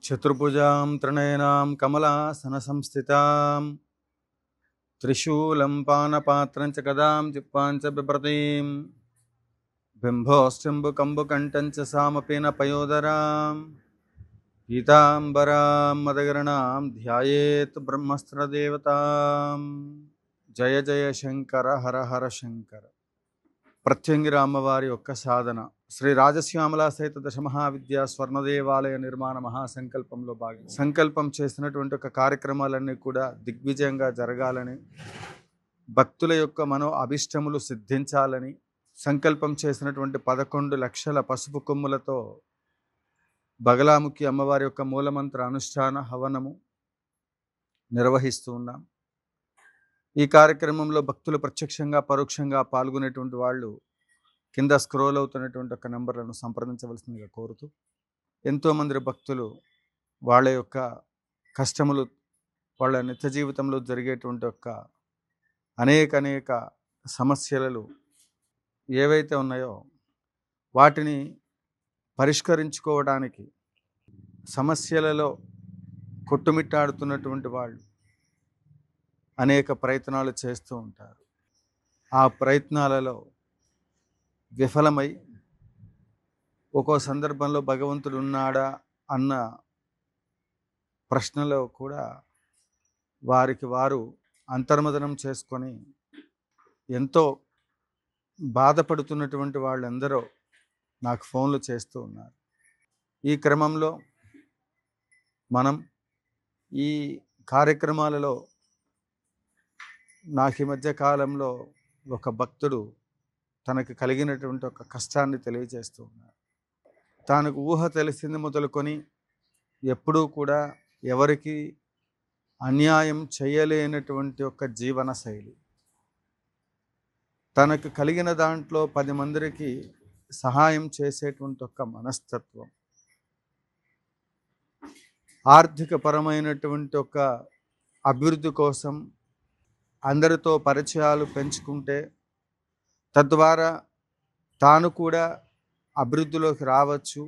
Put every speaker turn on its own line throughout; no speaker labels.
చతుర్భుజాం త్రినయనాం కమలాసనసంస్థితాం త్రిశూలం పానపాత్రం చ గదాం జిహ్వాం చ బిభ్రతీం బింభోశ్చంబుకంబుకంఠం చ సామపేన పయోదరాం పీతాంబరాం మదగరణాం ధ్యాయేత్ బ్రహ్మస్త్రదేవతాం. జయ జయ శంకర హర హర శంకర. ప్రత్యంగిర అమ్మవారి యొక్క సాధన శ్రీ రాజశ్యామల సహిత దశమహావిద్యా స్వర్ణదేవాలయ నిర్మాణ మహాసంకల్పంలో భాగం సంకల్పం చేసినటువంటి ఒక కార్యక్రమాలన్నీ కూడా దిగ్విజయంగా జరగాలని, భక్తుల యొక్క మనో అభిష్టములు సిద్ధించాలని సంకల్పం చేసినటువంటి 11 లక్షల పసుపు కొమ్ములతో బగలాముఖి అమ్మవారి యొక్క మూలమంత్ర అనుష్ఠాన హవనము నిర్వహిస్తూ ఉన్నాం. ఈ కార్యక్రమంలో భక్తులు ప్రత్యక్షంగా పరోక్షంగా పాల్గొనేటువంటి వాళ్ళు కింద స్క్రోల్ అవుతున్నటువంటి ఒక నెంబర్లను సంప్రదించవలసిందిగా కోరుతూ, ఎంతోమంది భక్తులు వాళ్ళ యొక్క కష్టములు, వాళ్ళ నిత్య జీవితంలో జరిగేటువంటి ఒక అనేక సమస్యలు ఏవైతే ఉన్నాయో వాటిని పరిష్కరించుకోవడానికి సమస్యలలో కొట్టుమిట్టాడుతున్నటువంటి వాళ్ళు అనేక ప్రయత్నాలు చేస్తూ ఉంటారు. ఆ ప్రయత్నాలలో విఫలమై ఒక్కో సందర్భంలో భగవంతుడు ఉన్నాడా అన్న ప్రశ్నలో కూడా వారికి వారు అంతర్మదనం చేసుకొని ఎంతో బాధపడుతున్నటువంటి వాళ్ళందరూ నాకు ఫోన్లు చేస్తూ ఉన్నారు. ఈ క్రమంలో మనం ఈ కార్యక్రమాలలో నాకు ఈ మధ్య కాలంలో ఒక భక్తుడు తనకు కలిగినటువంటి ఒక కష్టాన్ని తెలియజేస్తూ ఉన్నారు. తనకు ఊహ తెలిసింది మొదలుకొని ఎప్పుడూ కూడా ఎవరికి అన్యాయం చేయలేనటువంటి ఒక జీవన శైలి, తనకు కలిగిన దాంట్లో 10 మందికి సహాయం చేసేటువంటి ఒక మనస్తత్వం, ఆర్థిక పరమైనటువంటి ఒక అభివృద్ధి కోసం అందరితో పరిచయాలు పెంచుకుంటే తద్వారా తాను కూడా అభివృద్ధిలోకి రావచ్చు,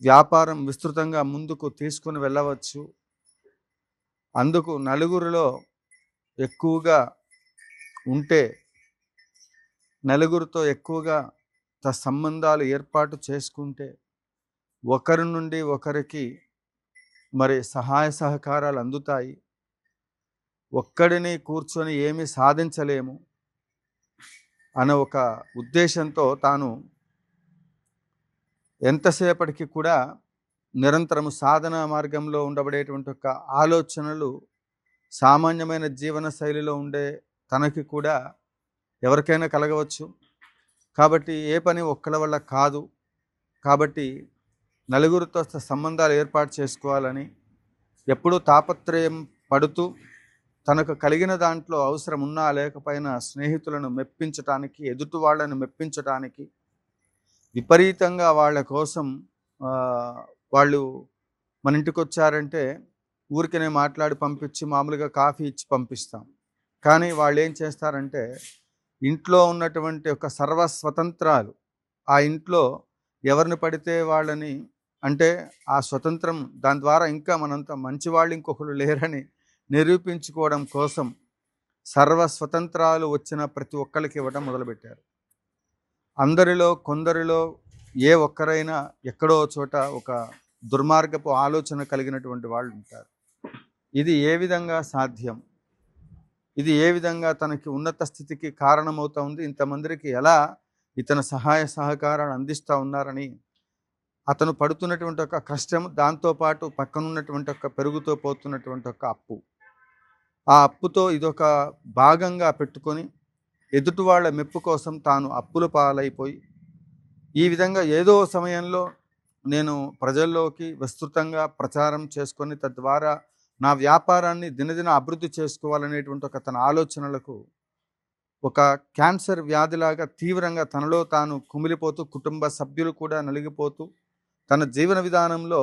వ్యాపారం విస్తృతంగా ముందుకు తీసుకుని వెళ్ళవచ్చు, అందుకు నలుగురిలో ఎక్కువగా ఉంటే నలుగురితో ఎక్కువగా సంబంధాలు ఏర్పాటు చేసుకుంటే ఒకరి నుండి ఒకరికి మరి సహాయ సహకారాలు అందుతాయి. ఒక్కడిని కూర్చొని ఏమీ సాధించలేము అనే ఒక ఉద్దేశంతో తాను ఎంతసేపటికి కూడా నిరంతరము సాధన మార్గంలో ఉండబడేటువంటి ఒక ఆలోచనలు సామాన్యమైన జీవన శైలిలో ఉండే తనకి కూడా ఎవరికైనా కలగవచ్చు. కాబట్టి ఏ పని ఒక్కళ్ళ వల్ల కాదు, కాబట్టి నలుగురితో సంబంధాలు ఏర్పాటు చేసుకోవాలని ఎప్పుడూ తాపత్రయం పడుతూ తనకు కలిగిన దాంట్లో అవసరం ఉన్నా లేకపోయినా స్నేహితులను మెప్పించటానికి, ఎదుటి వాళ్ళను మెప్పించటానికి విపరీతంగా వాళ్ళ కోసం వాళ్ళు మన ఇంటికి వచ్చారంటే ఊరికనే మాట్లాడి పంపించి మామూలుగా కాఫీ ఇచ్చి పంపిస్తాం. కానీ వాళ్ళు ఏం చేస్తారంటే ఇంట్లో ఉన్నటువంటి ఒక సర్వస్వతంత్రాలు, ఆ ఇంట్లో ఎవరిని పడితే వాళ్ళని, అంటే ఆ స్వతంత్రం దాని ద్వారా ఇంకా మనంత మంచి వాళ్ళు ఇంకొకరు లేరని నిరూపించుకోవడం కోసం సర్వస్వతంత్రాలు వచ్చిన ప్రతి ఒక్కరికి ఇవ్వడం మొదలుపెట్టారు. అందరిలో కొందరిలో ఏ ఒక్కరైనా ఎక్కడో చోట ఒక దుర్మార్గపు ఆలోచన కలిగినటువంటి వాళ్ళు ఉంటారు. ఇది ఏ విధంగా సాధ్యం, ఇది ఏ విధంగా తనకి ఉన్నత స్థితికి కారణమవుతా ఉంది, ఇంతమందికి ఎలా ఇతను సహాయ సహకారాలు అందిస్తూ ఉన్నారని అతను పడుతున్నటువంటి ఒక కష్టం, దాంతోపాటు పక్కనున్నటువంటి ఒక పెరుగుతూ పోతున్నటువంటి ఒక అప్పు, ఆ అప్పుతో ఇదొక భాగంగా పెట్టుకొని ఎదుటి వాళ్ళ మెప్పు కోసం తాను అప్పుల పాలైపోయి ఈ విధంగా ఏదో సమయంలో నేను ప్రజల్లోకి విస్తృతంగా ప్రచారం చేసుకొని తద్వారా నా వ్యాపారాన్ని దినదిన అభివృద్ధి చేసుకోవాలనేటువంటి ఒక తన ఆలోచనలకు ఒక క్యాన్సర్ వ్యాధిలాగా తీవ్రంగా తనలో తాను కుమిలిపోతూ, కుటుంబ సభ్యులు కూడా నలిగిపోతూ, తన జీవన విధానంలో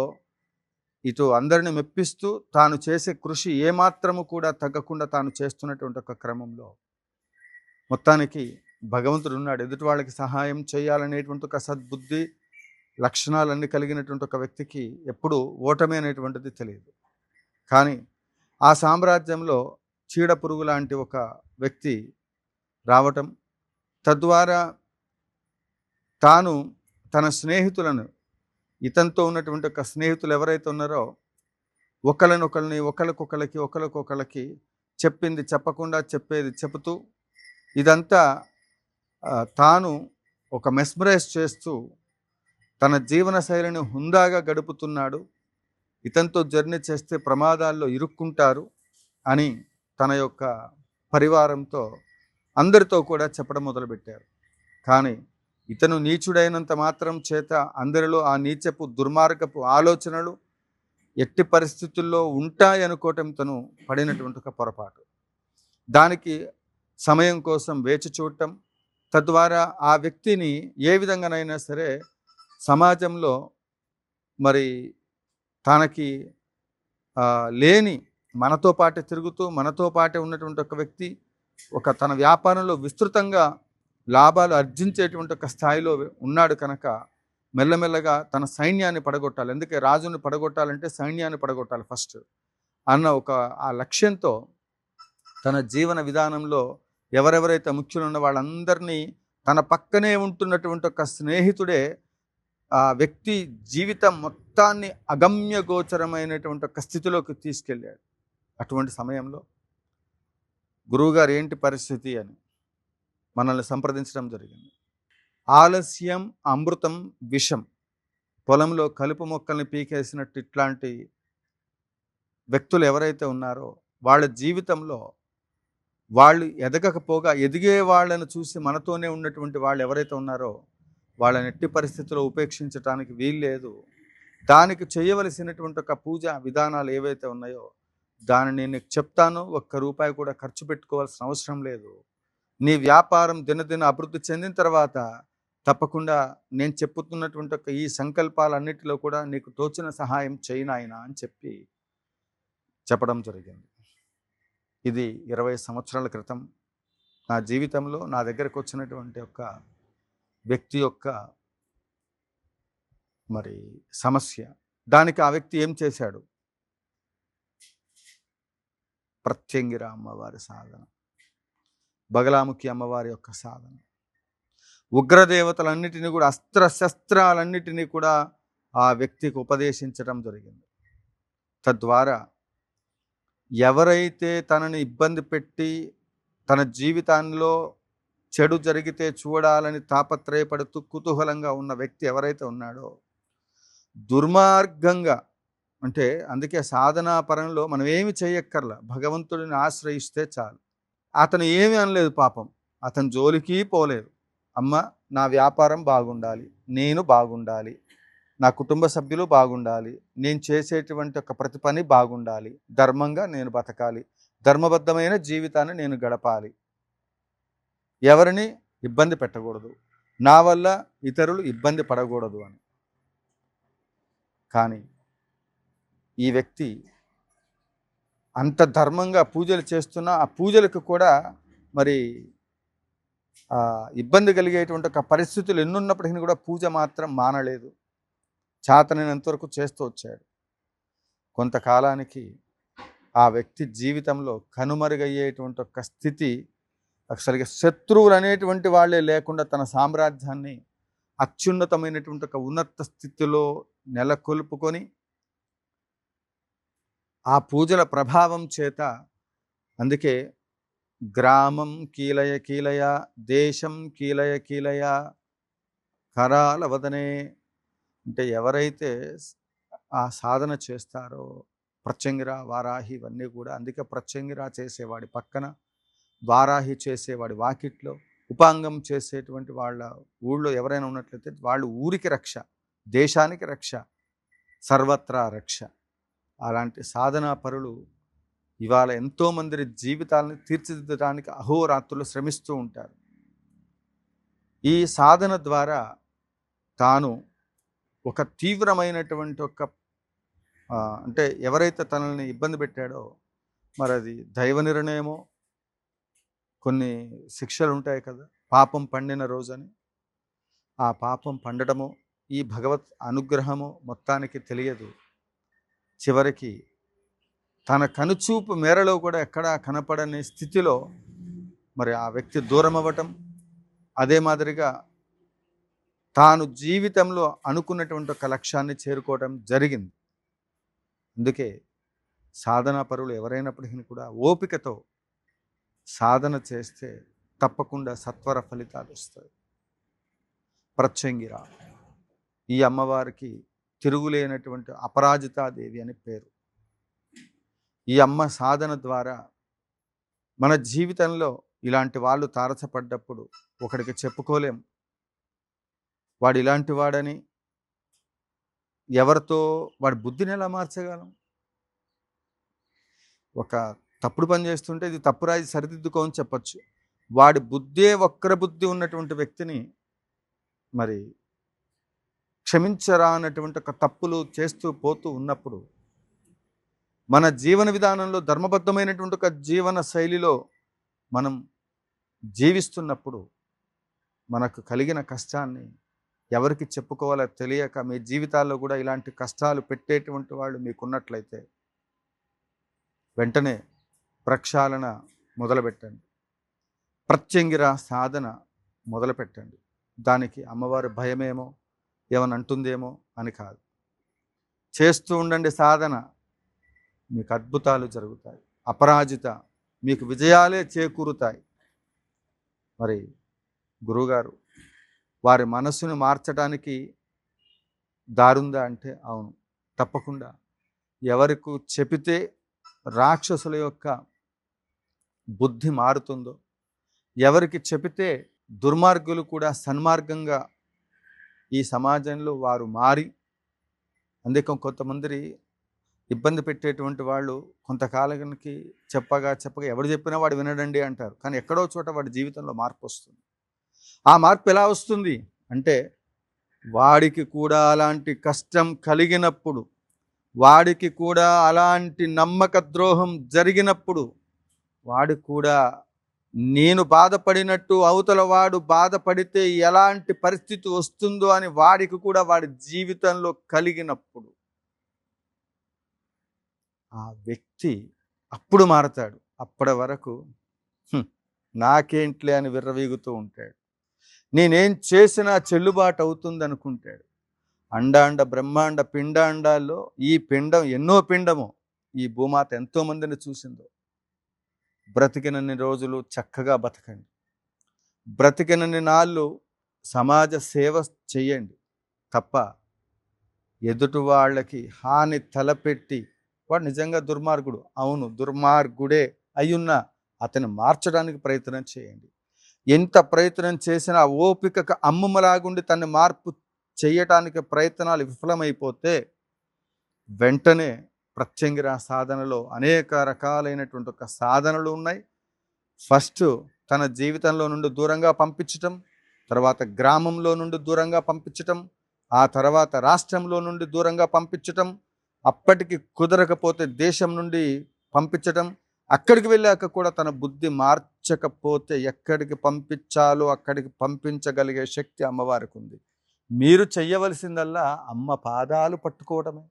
ఇటు అందరిని మెప్పిస్తూ తాను చేసే కృషి ఏమాత్రము కూడా తగ్గకుండా తాను చేస్తున్నటువంటి ఒక క్రమంలో మొత్తానికి భగవంతుడు ఉన్నాడు, ఎదుటి వాళ్ళకి సహాయం చేయాలనేటువంటి ఒక సద్బుద్ధి లక్షణాలన్నీ కలిగినటువంటి ఒక వ్యక్తికి ఎప్పుడు ఓటమి అనేటువంటిది తెలియదు. కానీ ఆ సామ్రాజ్యంలో చీడ పురుగు లాంటి ఒక వ్యక్తి రావటం, తద్వారా తాను తన స్నేహితులను, ఇతనితో ఉన్నటువంటి ఒక స్నేహితులు ఎవరైతే ఉన్నారో ఒకరికొకళ్ళకి చెప్పింది చెప్పకుండా చెప్పేది చెబుతూ ఇదంతా తాను ఒక మెస్మరైజ్ చేస్తూ తన జీవన శైలిని హుందాగా గడుపుతున్నాడు, ఇతనితో జర్నీ చేస్తే ప్రమాదాల్లో ఇరుక్కుంటారు అని తన యొక్క పరివారంతో అందరితో కూడా చెప్పడం మొదలుపెట్టారు. కానీ ఇతను నీచుడైనంత మాత్రం చేత అందరిలో ఆ నీచపు దుర్మార్గపు ఆలోచనలు ఎట్టి పరిస్థితుల్లో ఉంటాయనుకోవటం తను పడినటువంటి ఒక పొరపాటు. దానికి సమయం కోసం వేచి చూడటం, తద్వారా ఆ వ్యక్తిని ఏ విధంగానైనా సరే సమాజంలో మరి తనకి లేని, మనతో పాటే తిరుగుతూ మనతో పాటే ఉన్నటువంటి ఒక వ్యక్తి తన వ్యాపారంలో విస్తృతంగా లాభాలు ఆర్జించేటువంటి ఒక స్థాయిలో ఉన్నాడు కనుక మెల్లమెల్లగా తన సైన్యాన్ని పడగొట్టాలి. ఎందుకే రాజుని పడగొట్టాలంటే సైన్యాన్ని పడగొట్టాలి ఫస్ట్ అన్న ఆ లక్ష్యంతో తన జీవన విధానంలో ఎవరెవరైతే ముఖ్యులున్న వాళ్ళందరినీ తన పక్కనే ఉంటున్నటువంటి ఒక స్నేహితుడే ఆ వ్యక్తి జీవితం మొత్తాన్ని అగమ్యగోచరమైనటువంటి ఒక స్థితిలోకి తీసుకెళ్ళాడు. అటువంటి సమయంలో గురువుగారు ఏంటి పరిస్థితి అని మనల్ని సంప్రదించడం జరిగింది. ఆలస్యం అమృతం విషం, పొలంలో కలుపు మొక్కల్ని పీకేసినట్టు ఇట్లాంటి వ్యక్తులు ఎవరైతే ఉన్నారో వాళ్ళ జీవితంలో వాళ్ళు ఎదగకపోగా ఎదిగే వాళ్ళను చూసి మనతోనే ఉన్నటువంటి వాళ్ళు ఎవరైతే ఉన్నారో వాళ్ళని ఎట్టి పరిస్థితుల్లో ఉపేక్షించడానికి వీల్లేదు. దానికి చేయవలసినటువంటి ఒక పూజా విధానాలు ఏవైతే ఉన్నాయో దానిని నేను చెప్తాను. ₹1 కూడా ఖర్చు పెట్టుకోవాల్సిన అవసరం లేదు. నీ వ్యాపారం దినదిన అభివృద్ధి చెందిన తర్వాత తప్పకుండా నేను చెప్పుతున్నటువంటి ఈ సంకల్పాలన్నిటిలో కూడా నీకు తోచిన సహాయం చేయనాయనా అని చెప్పడం జరిగింది. ఇది 20 సంవత్సరాల క్రితం నా జీవితంలో నా దగ్గరకు వచ్చినటువంటి ఒక వ్యక్తి యొక్క మరి సమస్య. దానికి ఆ వ్యక్తి ఏం చేశాడు? ప్రత్యంగిర అమ్మవారి సాధన, బగలాముఖి అమ్మవారి యొక్క సాధన, ఉగ్రదేవతలన్నిటినీ కూడా, అస్త్రశస్త్రాలన్నిటినీ కూడా ఆ వ్యక్తికి ఉపదేశించడం జరిగింది. తద్వారా ఎవరైతే తనని ఇబ్బంది పెట్టి తన జీవితంలో చెడు జరిగితే చూడాలని తాపత్రయపడుతూ కుతూహలంగా ఉన్న వ్యక్తి ఎవరైతే ఉన్నాడో దుర్మార్గంగా, అంటే అందుకే సాధనా పరంలో మనం ఏమి చేయక్కర్లా, భగవంతుడిని ఆశ్రయిస్తే చాలు. అతను ఏమీ అనలేదు పాపం, అతను జోలికి పోలేదు. అమ్మ నా వ్యాపారం బాగుండాలి, నేను బాగుండాలి, నా కుటుంబ సభ్యులు బాగుండాలి, నేను చేసేటువంటి ఒక ప్రతి పని బాగుండాలి, ధర్మంగా నేను బతకాలి, ధర్మబద్ధమైన జీవితాన్ని నేను గడపాలి, ఎవరిని ఇబ్బంది పెట్టకూడదు, నా వల్ల ఇతరులు ఇబ్బంది పడకూడదు అని. కానీ ఈ వ్యక్తి అంత ధర్మంగా పూజలు చేస్తున్నా ఆ పూజలకు కూడా మరి ఇబ్బంది కలిగేటువంటి ఒక పరిస్థితులు ఎన్నున్నప్పటికీ కూడా పూజ మాత్రం మానలేదు. చేతనైనంతవరకు చేస్తూ వచ్చాడు. కొంతకాలానికి ఆ వ్యక్తి జీవితంలో కనుమరుగయ్యేటువంటి ఒక స్థితి, అసలుగా శత్రువులు అనేటువంటి వాళ్ళే లేకుండా తన సామ్రాజ్యాన్ని అత్యున్నతమైనటువంటి ఒక ఉన్నత స్థితిలో నెలకొల్పుకొని ఆ పూజల ప్రభావం చేత, అందుకే గ్రామం కీలయ కీలయ, దేశం కీలయ కీలయ, కరాల వదనే, అంటే ఎవరైతే ఆ సాధన చేస్తారో ప్రత్యంగిర వారాహి ఇవన్నీ కూడా, అందుకే ప్రత్యంగిర చేసేవాడి పక్కన, వారాహి చేసేవాడి వాకిట్లో, ఉపాంగం చేసేటువంటి వాళ్ళ ఊళ్ళో ఎవరైనా ఉన్నట్లయితే వాళ్ళు ఊరికి రక్ష, దేశానికి రక్ష, సర్వత్రా రక్ష. అలాంటి సాధనా పరులు ఇవాళ ఎంతోమంది జీవితాలను తీర్చిదిద్దడానికి అహోరాత్రులు శ్రమిస్తూ ఉంటారు. ఈ సాధన ద్వారా తాను ఒక తీవ్రమైనటువంటి అంటే ఎవరైతే తనని ఇబ్బంది పెట్టాడో మరి అది దైవ నిర్ణయమో, కొన్ని శిక్షలు ఉంటాయి కదా, పాపం పండిన రోజని, ఆ పాపం పండడమో, ఈ భగవత్ అనుగ్రహము మొత్తానికి తెలియదు. చివరికి తన కనుచూపు మేరలో కూడా ఎక్కడా కనపడని స్థితిలో మరి ఆ వ్యక్తి దూరం అవ్వటం, అదే మాదిరిగా తాను జీవితంలో అనుకున్నటువంటి ఒక లక్ష్యాన్ని చేరుకోవడం జరిగింది. అందుకే సాధనా పరులు ఎవరైనప్పటికీ కూడా ఓపికతో సాధన చేస్తే తప్పకుండా సత్వర ఫలితాలు వస్తాయి. ప్రత్యంగిర ఈ అమ్మవారికి తిరుగులేనటువంటి అపరాజితాదేవి అని పేరు. ఈ అమ్మ సాధన ద్వారా మన జీవితంలో ఇలాంటి వాళ్ళు తారసపడ్డప్పుడు ఒకడికి చెప్పుకోలేం వాడు ఇలాంటి వాడని. ఎవరితో వాడి బుద్ధిని ఎలా మార్చగలం? ఒక తప్పుడు పని చేస్తుంటే ఇది తప్పురా, ఇది సరిదిద్దుకో అని చెప్పచ్చు. వాడి బుద్ధే వక్ర బుద్ధి ఉన్నటువంటి వ్యక్తిని మరి క్షమించరా అన్నటువంటి ఒక తప్పులు చేస్తూ పోతూ ఉన్నప్పుడు, మన జీవన విధానంలో ధర్మబద్ధమైనటువంటి ఒక జీవన శైలిలో మనం జీవిస్తున్నప్పుడు మనకు కలిగిన కష్టాన్ని ఎవరికి చెప్పుకోవాలో తెలియక మీ జీవితాల్లో కూడా ఇలాంటి కష్టాలు పెట్టేటువంటి వాళ్ళు మీకున్నట్లయితే వెంటనే ప్రక్షాళన మొదలుపెట్టండి. ప్రత్యంగిర సాధన మొదలుపెట్టండి. దానికి అమ్మవారి భయమేమో ఏమని అంటుందేమో అని కాదు. చేస్తూ ఉండండి సాధన, మీకు అద్భుతాలు జరుగుతాయి. అపరాజిత మీకు విజయాలే చేకూరుతాయి. మరి గురువుగారు వారి మనస్సును మార్చడానికి దారుందా అంటే అవును, తప్పకుండా. ఎవరికి చెబితే రాక్షసుల యొక్క బుద్ధి మారుతుందో, ఎవరికి చెబితే దుర్మార్గులు కూడా సన్మార్గంగా ఈ సమాజంలో వారు మారి, అందుకే కొంతమంది ఇబ్బంది పెట్టేటువంటి వాళ్ళు కొంతకాలానికి చెప్పగా ఎవడు చెప్పినా వాడు వినడండి అంటారు. కానీ ఎక్కడో చోట వాడి జీవితంలో మార్పు వస్తుంది. ఆ మార్పు ఎలా వస్తుంది అంటే, వాడికి కూడా అలాంటి కష్టం కలిగినప్పుడు, వాడికి కూడా అలాంటి నమ్మక ద్రోహం జరిగినప్పుడు, వాడు కూడా నేను బాధపడినట్టు అవతల వాడు బాధపడితే ఎలాంటి పరిస్థితి వస్తుందో అని వాడికి కూడా వాడి జీవితంలో కలిగినప్పుడు ఆ వ్యక్తి అప్పుడు మారతాడు. అప్పటి వరకు నాకేంట్లే అని విర్రవీగుతూ ఉంటాడు. నేనేం చేసినా చెల్లుబాటు అవుతుంది అనుకుంటాడు. అండాండ బ్రహ్మాండ పిండాండాల్లో ఈ పిండం ఎన్నో పిండము ఈ భూమాత ఎంతోమందిని చూసిందో. బ్రతికినన్ని రోజులు చక్కగా బతకండి. బ్రతికినన్ని నాళ్ళు సమాజ సేవ చెయ్యండి తప్ప ఎదుటి వాళ్ళకి హాని తలపెట్టి, వాడు నిజంగా దుర్మార్గుడు, అవును దుర్మార్గుడే అయ్యున్నా అతన్ని మార్చడానికి ప్రయత్నం చేయండి. ఎంత ప్రయత్నం చేసినా ఓపికకు అమ్మమ్మలాగుండి తన్ని మార్పు చేయటానికి ప్రయత్నాలు విఫలమైపోతే వెంటనే ప్రత్యంగిర సాధనలో అనేక రకాలైనటువంటి ఒక సాధనలు ఉన్నాయి. ఫస్ట్ తన జీవితంలో నుండి దూరంగా పంపించటం, తర్వాత గ్రామంలో నుండి దూరంగా పంపించటం, ఆ తర్వాత రాష్ట్రంలో నుండి దూరంగా పంపించటం, అప్పటికి కుదరకపోతే దేశం నుండి పంపించటం, అక్కడికి వెళ్ళాక కూడా తన బుద్ధి మార్చకపోతే ఎక్కడికి పంపించాలో అక్కడికి పంపించగలిగే శక్తి అమ్మవారికి ఉంది. మీరు చెయ్యవలసిందల్లా అమ్మ పాదాలు పట్టుకోవడమే.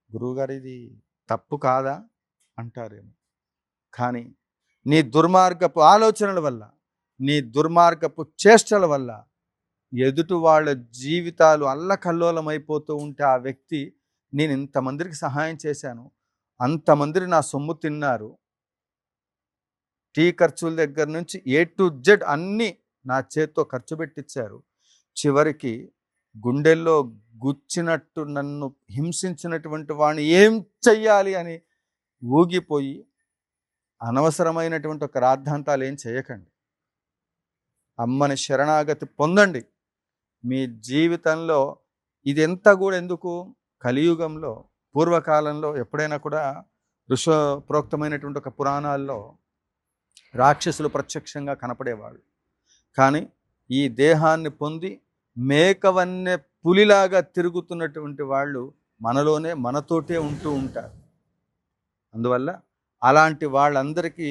గురువుగారు ఇది తప్పు కాదా అంటారేమో, కానీ నీ దుర్మార్గపు ఆలోచనల వల్ల, నీ దుర్మార్గపు చేష్టల వల్ల ఎదుటి వాళ్ళ జీవితాలు అల్లకల్లోలమైపోతూ ఉంటే ఆ వ్యక్తి, నేను ఇంతమందికి సహాయం చేశాను, అంతమందిని నా సొమ్ము తిన్నారు, టీ ఖర్చుల దగ్గర నుంచి A to Z అన్నీ నా చేత్తో ఖర్చు పెట్టించారు, చివరికి గుండెల్లో గుచ్చినట్టు నన్ను హింసించినటువంటి వాడిని ఏం చెయ్యాలి అని ఊగిపోయి అనవసరమైనటువంటి ఒక రాద్ధాంతాలు ఏం చేయకండి. అమ్మని శరణాగతి పొందండి. మీ జీవితంలో ఇదంతా కూడా ఎందుకు, కలియుగంలో పూర్వకాలంలో ఎప్పుడైనా కూడా ఋషప్రోక్తమైనటువంటి ఒక పురాణాల్లో రాక్షసులు ప్రత్యక్షంగా కనపడేవాళ్ళు. కానీ ఈ దేహాన్ని పొంది మేకవన్నె పులిలాగా తిరుగుతున్నటువంటి వాళ్ళు మనలోనే మనతోటే ఉంటూ ఉంటారు. అందువల్ల అలాంటి వాళ్ళందరికీ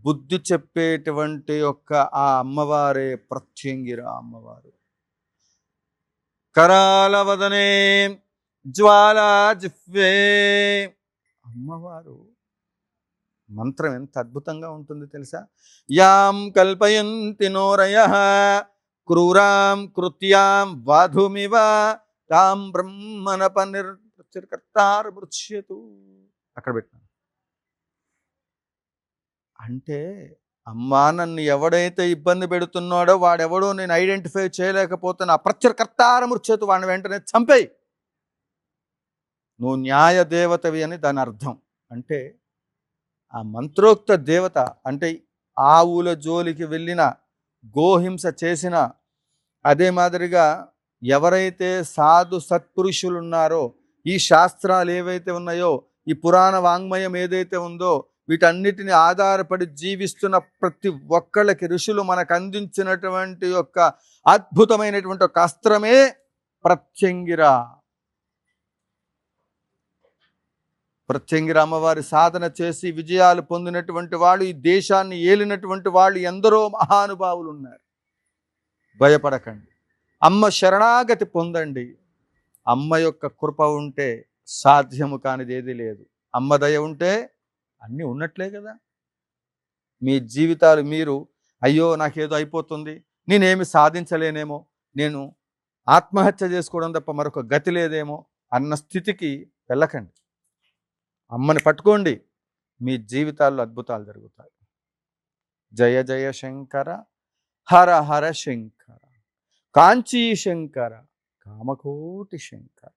బుద్ధి చెప్పేటువంటి యొక్క ఆ అమ్మవారే ప్రత్యంగిర అమ్మవారు. కరాలవదనే జ్వాలా జిహ్వే. అమ్మవారు మంత్రం ఎంత అద్భుతంగా ఉంటుంది తెలుసా? యాం కల్పయంతి నోరయః క్రూరాం కృత్యాం వాధుమివ తాం బ్రహ్మణపనిర్కర్తారమృచ్యతు. అక్కడ పెట్టినాను. అంటే అమ్మా, నన్ను ఎవడైతే ఇబ్బంది పెడుతున్నాడో వాడెవడో నేను ఐడెంటిఫై చేయలేకపోతున్నా, అప్రత్యర్కర్తారమృచ్యతు, వాడిని వెంటనే చంపేయి. నువ్వు న్యాయ దేవతవి అని దాని అర్థం. అంటే ఆ మంత్రోక్త దేవత అంటే ఆవుల జోలికి వెళ్ళిన, గోహింస చేసిన, అదే మాదిరిగా ఎవరైతే సాధు సత్పురుషులు ఉన్నారో, ఈ శాస్త్రాలు ఏవైతే ఉన్నాయో, ఈ పురాణ వాంగ్మయం ఏదైతే ఉందో, వీటన్నిటిని ఆధారపడి జీవిస్తున్న ప్రతి ఒక్కళ్ళకి ఋషులు మనకు అందించినటువంటి యొక్క అద్భుతమైనటువంటి ఒక అస్త్రమే ప్రత్యంగిర. ప్రత్యంగిర అమ్మవారి సాధన చేసి విజయాలు పొందినటువంటి వాళ్ళు, ఈ దేశాన్ని ఏలినటువంటి వాళ్ళు ఎందరో మహానుభావులు ఉన్నారు. భయపడకండి, అమ్మ శరణాగతి పొందండి. అమ్మ యొక్క కృప ఉంటే సాధ్యము కానిది ఏది లేదు. అమ్మ దయ ఉంటే అన్నీ ఉన్నట్లే కదా. మీ జీవితాలు మీరు అయ్యో నాకేదో అయిపోతుంది, నేనేమి సాధించలేనేమో, నేను ఆత్మహత్య చేసుకోవడం తప్ప మరొక గతి లేదేమో అన్న స్థితికి వెళ్ళకండి. అమ్మని పట్టుకోండి, మీ జీవితాల్లో అద్భుతాలు జరుగుతాయి. జయ జయ శంకర, హర హర శంకర, కాంచీ శంకర, కామకోటి శంకర.